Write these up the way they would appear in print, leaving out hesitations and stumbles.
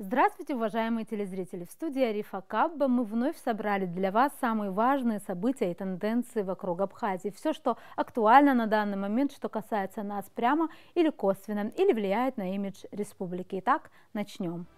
Здравствуйте, уважаемые телезрители! В студии Арифа Кабба мы вновь собрали для вас самые важные события и тенденции вокруг Абхазии. Все, что актуально на данный момент, что касается нас прямо или косвенно, или влияет на имидж республики. Итак, начнем.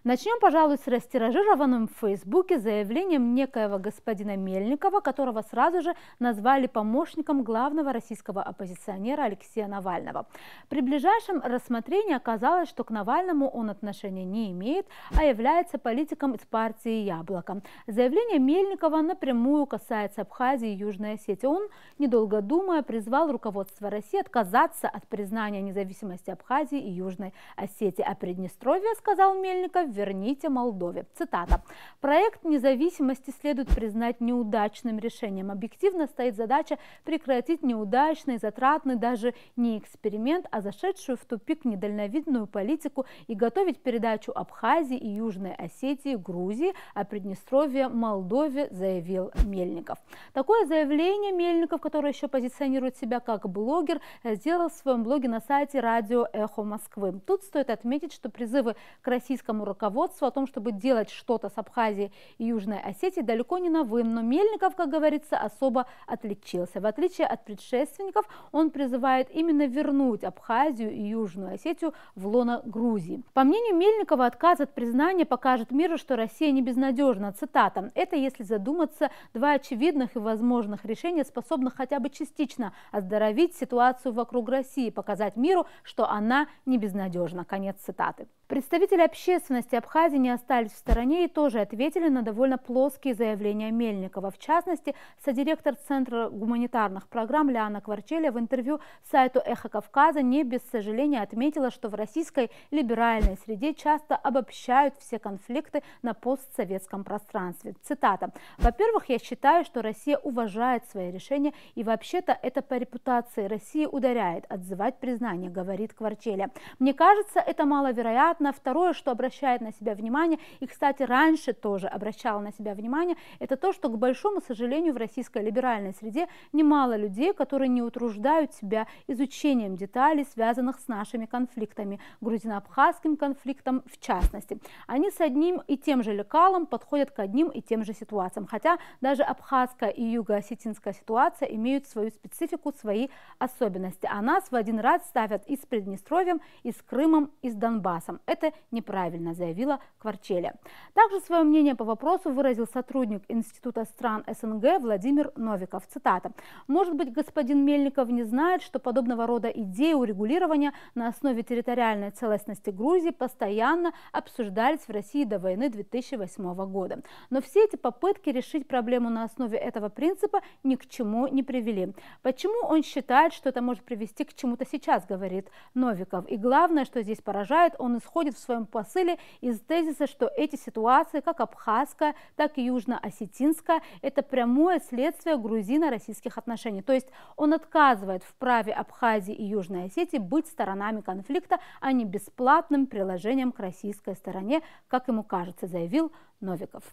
Начнем, пожалуй, с растиражированным в Фейсбуке заявлением некоего господина Мельникова, которого сразу же назвали помощником главного российского оппозиционера Алексея Навального. При ближайшем рассмотрении оказалось, что к Навальному он отношения не имеет, а является политиком из партии «Яблоко». Заявление Мельникова напрямую касается Абхазии и Южной Осетии. Он, недолго думая, призвал руководство России отказаться от признания независимости Абхазии и Южной Осетии. А Приднестровье, сказал Мельников, верните Молдове. Цитата. «Проект независимости следует признать неудачным решением. Объективно стоит задача прекратить неудачный, затратный даже не эксперимент, а зашедшую в тупик недальновидную политику и готовить передачу Абхазии и Южной Осетии Грузии, а Приднестровье Молдове», заявил Мельников. Такое заявление Мельников, который еще позиционирует себя как блогер, сделал в своем блоге на сайте радио «Эхо Москвы». Тут стоит отметить, что призывы к российскому руководству о том, чтобы делать что-то с Абхазией и Южной Осетией, далеко не новым, но Мельников, как говорится, особо отличился. В отличие от предшественников, он призывает именно вернуть Абхазию и Южную Осетию в лоно Грузии. По мнению Мельникова, отказ от признания покажет миру, что Россия не безнадежна. Цитата. «Это, если задуматься, два очевидных и возможных решения, способных хотя бы частично оздоровить ситуацию вокруг России, показать миру, что она не безнадежна». Конец цитаты. Представители общественности Абхазии не остались в стороне и тоже ответили на довольно плоские заявления Мельникова. В частности, содиректор Центра гуманитарных программ Лиана Кварчеля в интервью сайту «Эхо Кавказа» не без сожаления отметила, что в российской либеральной среде часто обобщают все конфликты на постсоветском пространстве. Цитата. «Во-первых, я считаю, что Россия уважает свои решения, и вообще-то это по репутации России ударяет отзывать признание», говорит Кварчеля. «Мне кажется, это маловероятно. Второе, что обращает на себя внимание, и, кстати, раньше тоже обращала на себя внимание, это то, что, к большому сожалению, в российской либеральной среде немало людей, которые не утруждают себя изучением деталей, связанных с нашими конфликтами, грузино-абхазским конфликтом в частности. Они с одним и тем же лекалом подходят к одним и тем же ситуациям, хотя даже абхазская и юго-осетинская ситуация имеют свою специфику, свои особенности, а нас в один ряд ставят и с Приднестровьем, и с Крымом, и с Донбассом. Это неправильно», заявила Кварчеля. Также свое мнение по вопросу выразил сотрудник Института стран СНГ Владимир Новиков. Цитата. «Может быть, господин Мельников не знает, что подобного рода идеи урегулирования на основе территориальной целостности Грузии постоянно обсуждались в России до войны 2008 года. Но все эти попытки решить проблему на основе этого принципа ни к чему не привели. Почему он считает, что это может привести к чему-то сейчас?» говорит Новиков. И главное, что здесь поражает, он исходит в своем посыле из тезиса, что эти ситуации, как абхазская, так и южно-осетинская, это прямое следствие грузино-российских отношений. То есть он отказывает в праве Абхазии и Южной Осетии быть сторонами конфликта, а не бесплатным приложением к российской стороне, как ему кажется, заявил Новиков.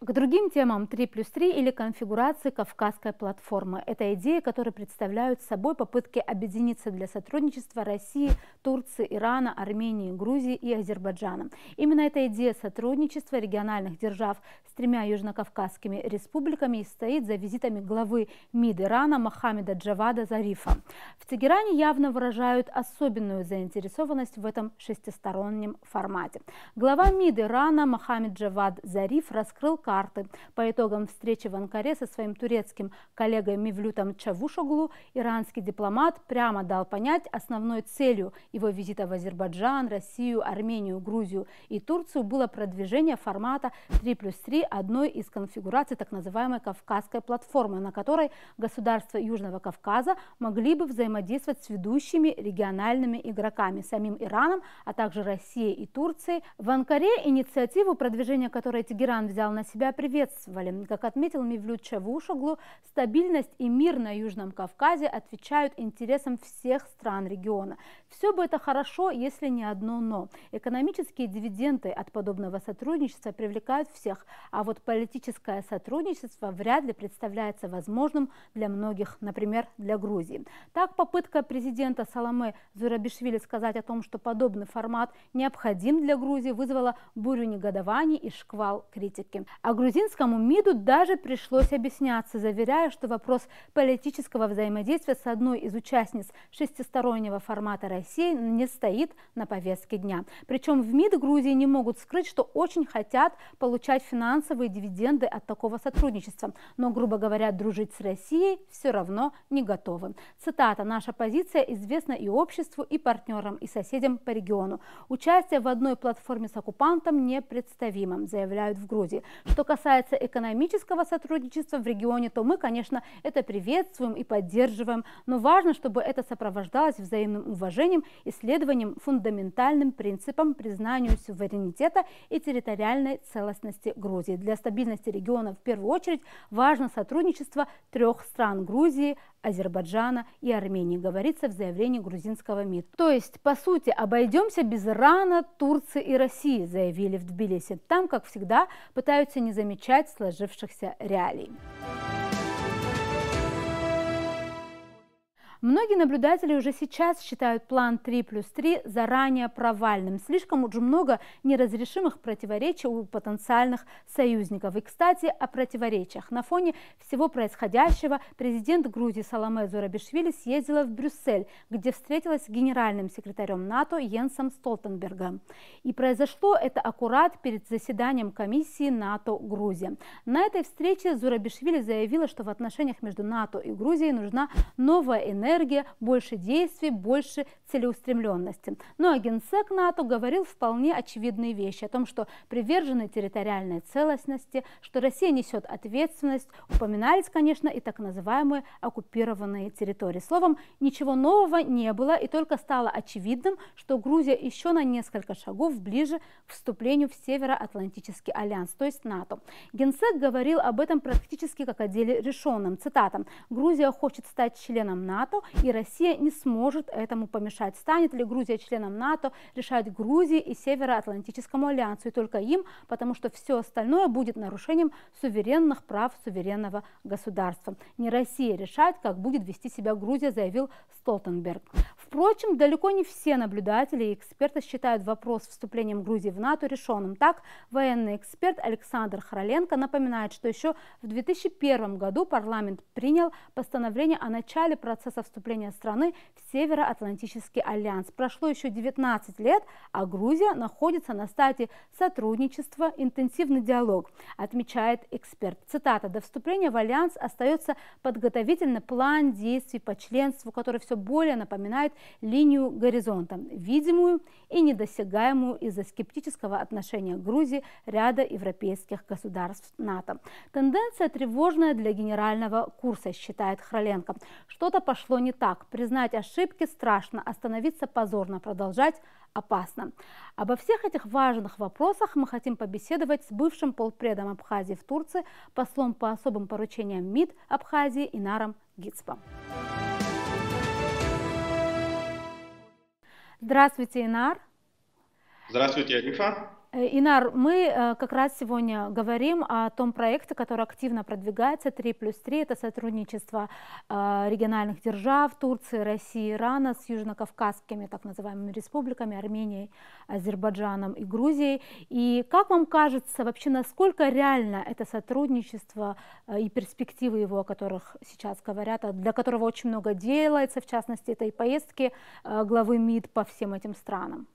К другим темам 3+3 или конфигурации Кавказской платформы. Это идеи, которые представляют собой попытки объединиться для сотрудничества России, Турции, Ирана, Армении, Грузии и Азербайджана. Именно эта идея сотрудничества региональных держав с тремя южнокавказскими республиками и стоит за визитами главы МИД Ирана Мохаммеда Джавада Зарифа. В Тегеране явно выражают особенную заинтересованность в этом шестистороннем формате. Глава МИД Ирана Мохаммед Джавад Зариф раскрыл карты. По итогам встречи в Анкаре со своим турецким коллегой Мевлютом Чавушоглу иранский дипломат прямо дал понять, основной целью его визита в Азербайджан, Россию, Армению, Грузию и Турцию было продвижение формата 3+3, одной из конфигураций так называемой Кавказской платформы, на которой государства Южного Кавказа могли бы взаимодействовать с ведущими региональными игроками, самим Ираном, а также Россией и Турцией. В Анкаре инициативу, продвижение которой Тегеран взял на себя, себя приветствовали. Как отметил Мевлют Чавушоглу, стабильность и мир на Южном Кавказе отвечают интересам всех стран региона. Все бы это хорошо, если не одно «но». Экономические дивиденды от подобного сотрудничества привлекают всех, а вот политическое сотрудничество вряд ли представляется возможным для многих, например, для Грузии. Так, попытка президента Саломе Зурабишвили сказать о том, что подобный формат необходим для Грузии, вызвала бурю негодований и шквал критики. А грузинскому МИДу даже пришлось объясняться, заверяя, что вопрос политического взаимодействия с одной из участниц шестистороннего формата России не стоит на повестке дня. Причем в МИД Грузии не могут скрыть, что очень хотят получать финансовые дивиденды от такого сотрудничества, но, грубо говоря, дружить с Россией все равно не готовы. Цитата: «Наша позиция известна и обществу, и партнерам, и соседям по региону. Участие в одной платформе с оккупантом непредставимо», заявляют в Грузии. Что касается экономического сотрудничества в регионе, то мы, конечно, это приветствуем и поддерживаем, но важно, чтобы это сопровождалось взаимным уважением и следованием фундаментальным принципам, признанию суверенитета и территориальной целостности Грузии. Для стабильности региона в первую очередь важно сотрудничество трех стран: Грузии, Азербайджана и Армении, говорится в заявлении грузинского МИД. То есть, по сути, обойдемся без Ирана, Турции и России, заявили в Тбилиси. Там, как всегда, пытаются не замечать сложившихся реалий. Многие наблюдатели уже сейчас считают план 3+3 заранее провальным. Слишком уж много неразрешимых противоречий у потенциальных союзников. И, кстати, о противоречиях. На фоне всего происходящего президент Грузии Саломе Зурабишвили съездила в Брюссель, где встретилась с генеральным секретарем НАТО Йенсом Столтенбергом. И произошло это аккурат перед заседанием комиссии НАТО-Грузия. На этой встрече Зурабишвили заявила, что в отношениях между НАТО и Грузией нужна новая энергия, больше действий, больше целеустремленности. Ну а генсек НАТО говорил вполне очевидные вещи о том, что привержены территориальной целостности, что Россия несет ответственность. Упоминались, конечно, и так называемые оккупированные территории. Словом, ничего нового не было, и только стало очевидным, что Грузия еще на несколько шагов ближе к вступлению в Североатлантический альянс, то есть НАТО. Генсек говорил об этом практически как о деле решенном. Цитата: «Грузия хочет стать членом НАТО, и Россия не сможет этому помешать. Станет ли Грузия членом НАТО, решать Грузии и Североатлантическому альянсу, и только им, потому что все остальное будет нарушением суверенных прав суверенного государства. Не Россия решает, как будет вести себя Грузия», заявил Столтенберг. Впрочем, далеко не все наблюдатели и эксперты считают вопрос с вступлением Грузии в НАТО решенным. Так, военный эксперт Александр Хроленко напоминает, что еще в 2001 году парламент принял постановление о начале процесса вступления страны в Североатлантический альянс. Прошло еще 19 лет, а Грузия находится на стадии сотрудничества, интенсивный диалог, отмечает эксперт. Цитата: «До вступления в альянс остается подготовительный план действий по членству, который все более напоминает линию горизонта, видимую и недосягаемую из-за скептического отношения Грузии ряда европейских государств НАТО. Тенденция тревожная для генерального курса», считает Хроленко. «Что-то пошло не так. Признать ошибки страшно, остановиться позорно, продолжать опасно». Обо всех этих важных вопросах мы хотим побеседовать с бывшим полпредом Абхазии в Турции, послом по особым поручениям МИД Абхазии Инаром Гицпо. Здравствуйте, Инар. Здравствуйте, Арифа. Инар, мы как раз сегодня говорим о том проекте, который активно продвигается, 3+3, это сотрудничество региональных держав Турции, России, Ирана с южнокавказскими так называемыми республиками, Арменией, Азербайджаном и Грузией. И как вам кажется, вообще насколько реально это сотрудничество и перспективы его, о которых сейчас говорят, для которого очень много делается, в частности, это и поездки главы МИД по всем этим странам?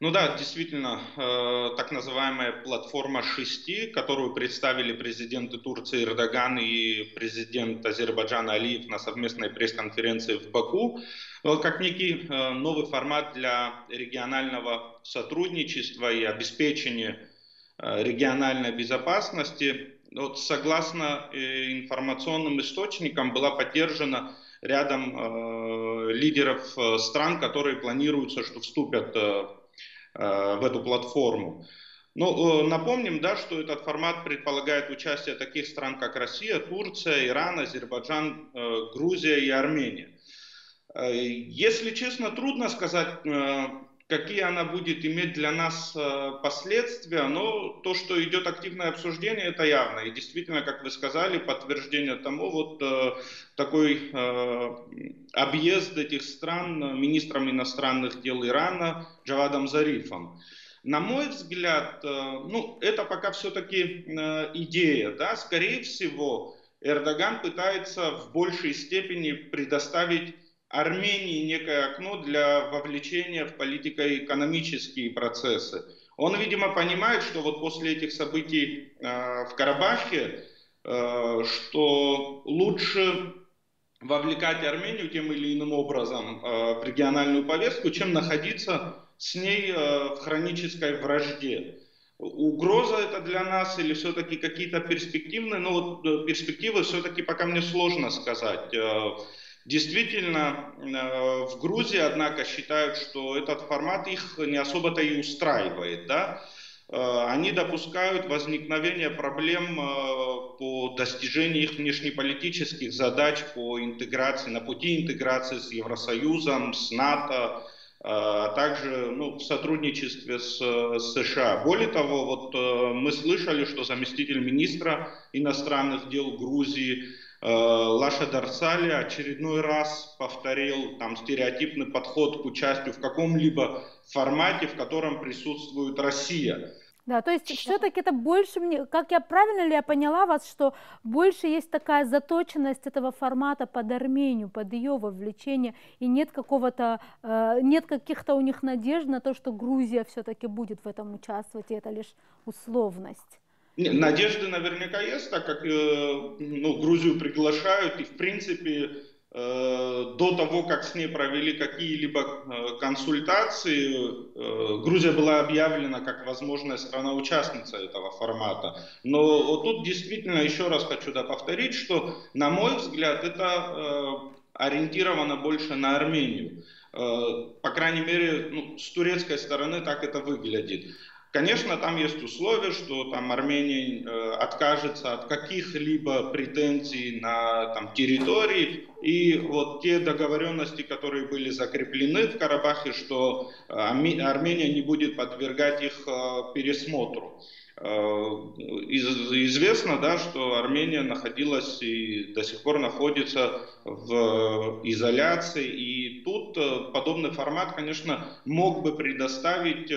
Ну да, действительно, так называемая платформа шести, которую представили президенты Турции Эрдоган и президент Азербайджана Алиев на совместной пресс-конференции в Баку, как некий новый формат для регионального сотрудничества и обеспечения региональной безопасности. Вот, согласно информационным источникам, была поддержана рядом лидеров стран, которые планируется, что вступят в эту платформу. Ну, напомним, да, что этот формат предполагает участие таких стран, как Россия, Турция, Иран, Азербайджан, Грузия и Армения. Если честно, трудно сказать, какие она будет иметь для нас последствия, но то, что идет активное обсуждение, это явно. И действительно, как вы сказали, подтверждение тому, вот такой объезд этих стран министром иностранных дел Ирана Джавадом Зарифом. На мой взгляд, ну, это пока все-таки идея, да, скорее всего, Эрдоган пытается в большей степени предоставить Армении некое окно для вовлечения в политико-экономические процессы. Он, видимо, понимает, что вот после этих событий в Карабахе, что лучше вовлекать Армению тем или иным образом в региональную повестку, чем находиться с ней в хронической вражде. Угроза это для нас или все-таки какие-то перспективные, но вот перспективы все-таки пока мне сложно сказать. Действительно, в Грузии, однако, считают, что этот формат их не особо-то и устраивает. Да? Они допускают возникновение проблем по достижению их внешнеполитических задач по интеграции, на пути интеграции с Евросоюзом, с НАТО, а также в сотрудничестве с США. Более того, вот мы слышали, что заместитель министра иностранных дел Грузии Лаша Дарсали очередной раз повторил там стереотипный подход к участию в каком-либо формате, в котором присутствует Россия. Да, то есть все-таки это больше, как я правильно ли я поняла вас, что больше есть такая заточенность этого формата под Армению, под ее вовлечение, и нет какого-то, нет каких-то у них надежд на то, что Грузия все-таки будет в этом участвовать, и это лишь условность. Надежды наверняка есть, так как Грузию приглашают, и в принципе до того, как с ней провели какие-либо консультации, Грузия была объявлена как возможная страна-участница этого формата. Но вот тут действительно, еще раз хочу повторить, что, на мой взгляд, это ориентировано больше на Армению. По крайней мере, с турецкой стороны так это выглядит. Конечно, там есть условия, что там Армения откажется от каких-либо претензий на территории, и вот те договоренности, которые были закреплены в Карабахе, что Армения не будет подвергать их пересмотру. Известно, да, что Армения находилась и до сих пор находится в изоляции, и тут подобный формат, конечно, мог бы предоставить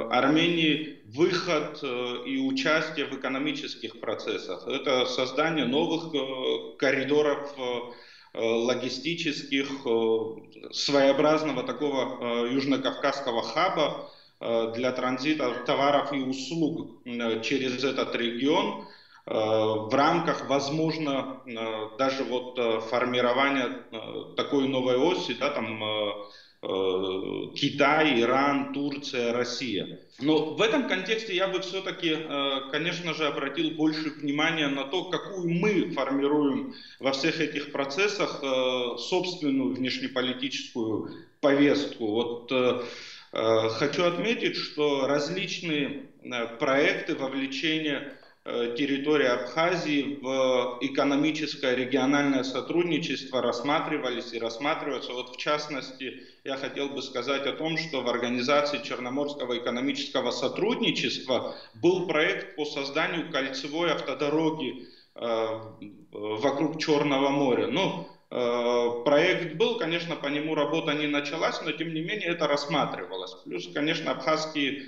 Армении выход и участие в экономических процессах. Это создание новых коридоров логистических, своеобразного такого южнокавказского хаба для транзита товаров и услуг через этот регион в рамках, возможно, даже вот формирования такой новой оси, да, там Китай, Иран, Турция, Россия. Но в этом контексте я бы все-таки, конечно же, обратил больше внимания на то, какую мы формируем во всех этих процессах собственную внешнеполитическую повестку. Вот хочу отметить, что различные проекты вовлечения территории Абхазии в экономическое региональное сотрудничество рассматривались и рассматриваются. Вот в частности, я хотел бы сказать о том, что в организации Черноморского экономического сотрудничества был проект по созданию кольцевой автодороги вокруг Черного моря. Проект был, конечно, по нему работа не началась, но тем не менее это рассматривалось. Плюс, конечно, абхазские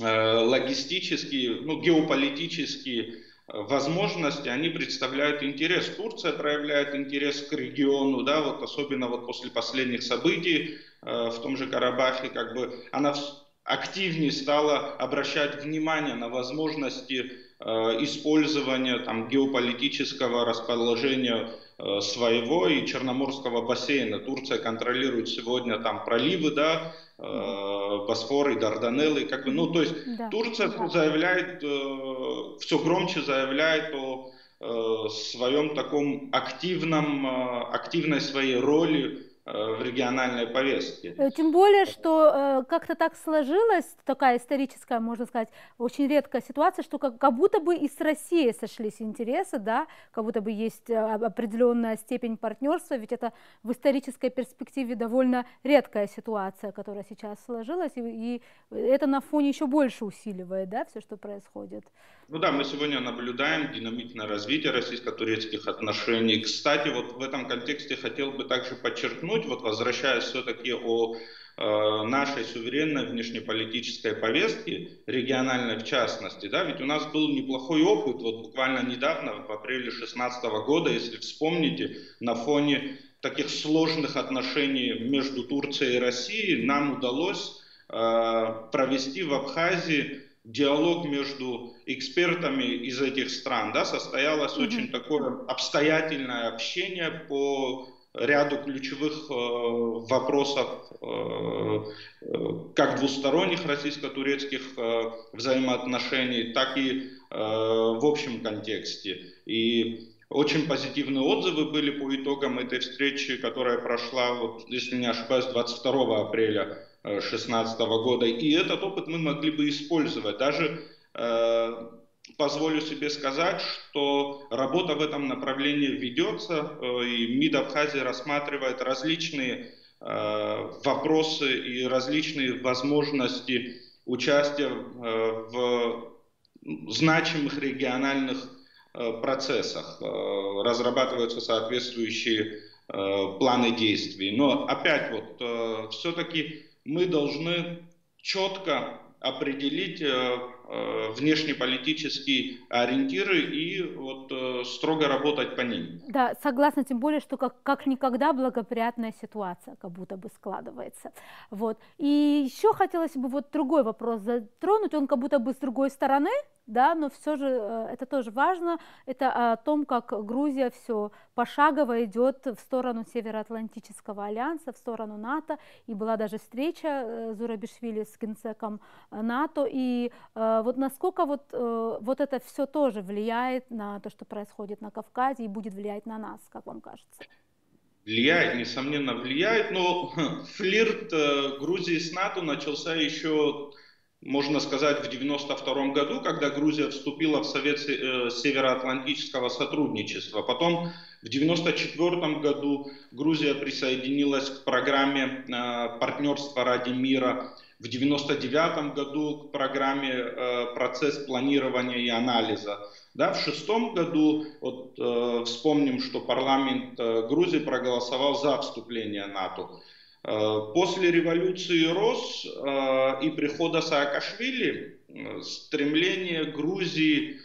логистические, геополитические возможности, они представляют интерес. Турция проявляет интерес к региону, да, вот особенно вот после последних событий в том же Карабахе, она активнее стала обращать внимание на возможности использования геополитического расположения своего и Черноморского бассейна. Турция контролирует сегодня проливы, да, Босфор и Дарданеллы, то есть да, Турция заявляет, все громче заявляет о своем таком активной своей роли в региональной повестке. Тем более, что как-то так сложилась, такая историческая, можно сказать, очень редкая ситуация, что как будто бы и с Россией сошлись интересы, да, как будто бы есть определенная степень партнерства, ведь это в исторической перспективе довольно редкая ситуация, которая сейчас сложилась, и это на фоне еще больше усиливает, да, все, что происходит. Ну да, мы сегодня наблюдаем динамичное развитие российско-турецких отношений. Кстати, вот в этом контексте хотел бы также подчеркнуть, вот возвращаясь все-таки о нашей суверенной внешнеполитической повестке, региональной в частности, да, ведь у нас был неплохой опыт, вот буквально недавно, в апреле 2016 года, если вспомните, на фоне таких сложных отношений между Турцией и Россией нам удалось провести в Абхазии диалог между экспертами из этих стран, да, состоялось очень такое обстоятельное общение по ряду ключевых вопросов, как двусторонних российско-турецких взаимоотношений, так и в общем контексте. И очень позитивные отзывы были по итогам этой встречи, которая прошла, вот, если не ошибаюсь, 22 апреля 2016 года. И этот опыт мы могли бы использовать. Даже позволю себе сказать, что работа в этом направлении ведется, и МИД Абхазии рассматривает различные вопросы и различные возможности участия в значимых региональных процессах. Разрабатываются соответствующие планы действий. Но опять вот, все-таки мы должны четко определить внешнеполитические ориентиры и вот строго работать по ним. Да, согласна, тем более, что как никогда благоприятная ситуация как будто бы складывается. Вот. И еще хотелось бы вот другой вопрос затронуть, он как будто бы с другой стороны, да, но все же это тоже важно, это о том, как Грузия все пошагово идет в сторону Североатлантического альянса, в сторону НАТО, и была даже встреча Зурабишвили с генсеком НАТО, и вот насколько вот это все тоже влияет на то, что происходит на Кавказе, и будет влиять на нас, как вам кажется? Влияет, несомненно влияет, но флирт Грузии с НАТО начался еще, можно сказать, в 1992 году, когда Грузия вступила в Совет Североатлантического сотрудничества. Потом в 1994 году Грузия присоединилась к программе партнерства ради мира. В 1999 году к программе «Процесс планирования и анализа». Да, в 2006 году, вот, вспомним, что парламент Грузии проголосовал за вступление в НАТО. После революции РОС и прихода Саакашвили стремление Грузии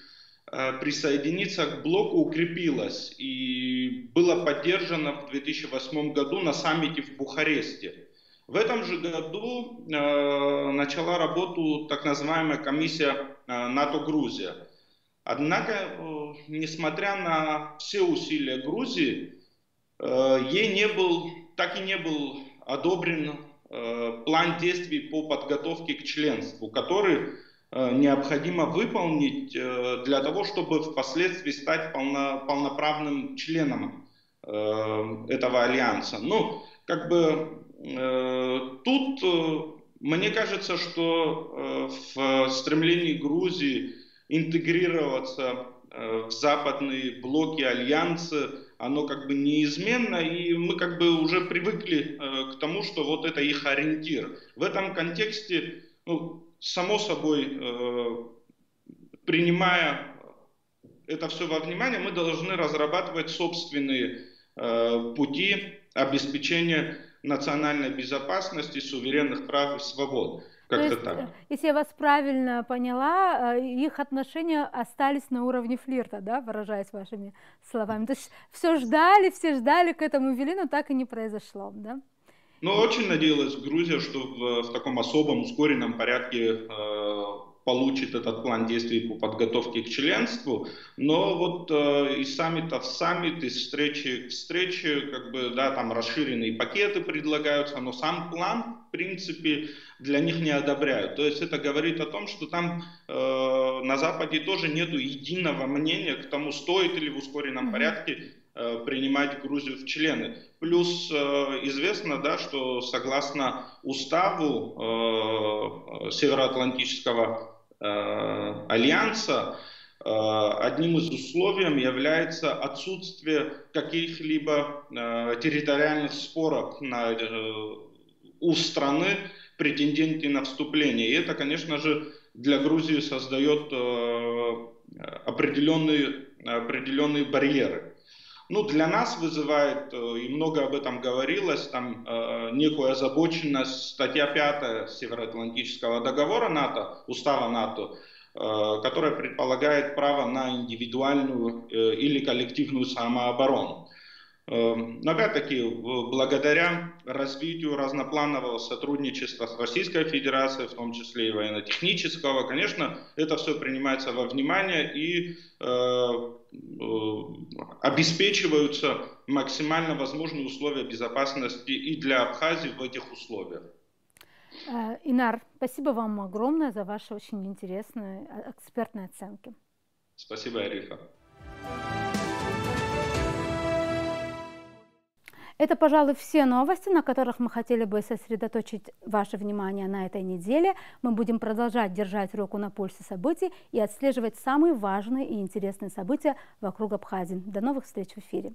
присоединиться к блоку укрепилось и было поддержано в 2008 году на саммите в Бухаресте. В этом же году начала работу так называемая комиссия НАТО-Грузия. Однако, несмотря на все усилия Грузии, так и не был одобрен план действий по подготовке к членству, который необходимо выполнить для того, чтобы впоследствии стать полноправным членом этого альянса. Ну, как бы тут мне кажется, что в стремлении Грузии интегрироваться в западные блоки, альянсы, оно как бы неизменно, и мы как бы уже привыкли к тому, что вот это их ориентир. В этом контексте, ну, само собой, принимая это все во внимание, мы должны разрабатывать собственные пути обеспечения национальной безопасности, суверенных прав и свобод. Как-то так. Если я вас правильно поняла, их отношения остались на уровне флирта, да, выражаясь вашими словами. То есть все ждали, к этому вели, но так и не произошло, да? Ну, очень надеялась Грузия, что в таком особом ускоренном порядке получит этот план действий по подготовке к членству, но вот из саммита в саммит, из встречи в встречу, как бы, да, там расширенные пакеты предлагаются, но сам план, в принципе, для них не одобряют. То есть это говорит о том, что там на Западе тоже нету единого мнения к тому, стоит ли в ускоренном порядке принимать Грузию в члены. Плюс известно, да, что согласно уставу Североатлантического альянса, одним из условий является отсутствие каких-либо территориальных споров у страны, претендентки на вступление. И это, конечно же, для Грузии создает определенные барьеры. Ну, для нас вызывает, и много об этом говорилось, там некую озабоченность статья 5 Североатлантического договора НАТО, устава НАТО, которая предполагает право на индивидуальную или коллективную самооборону. Но опять-таки, благодаря развитию разнопланового сотрудничества с Российской Федерацией, в том числе и военно-технического, конечно, это все принимается во внимание и обеспечиваются максимально возможные условия безопасности и для Абхазии в этих условиях. Инар, спасибо вам огромное за ваши очень интересные экспертные оценки. Спасибо, Арифа. Это, пожалуй, все новости, на которых мы хотели бы сосредоточить ваше внимание на этой неделе. Мы будем продолжать держать руку на пульсе событий и отслеживать самые важные и интересные события вокруг Абхазии. До новых встреч в эфире.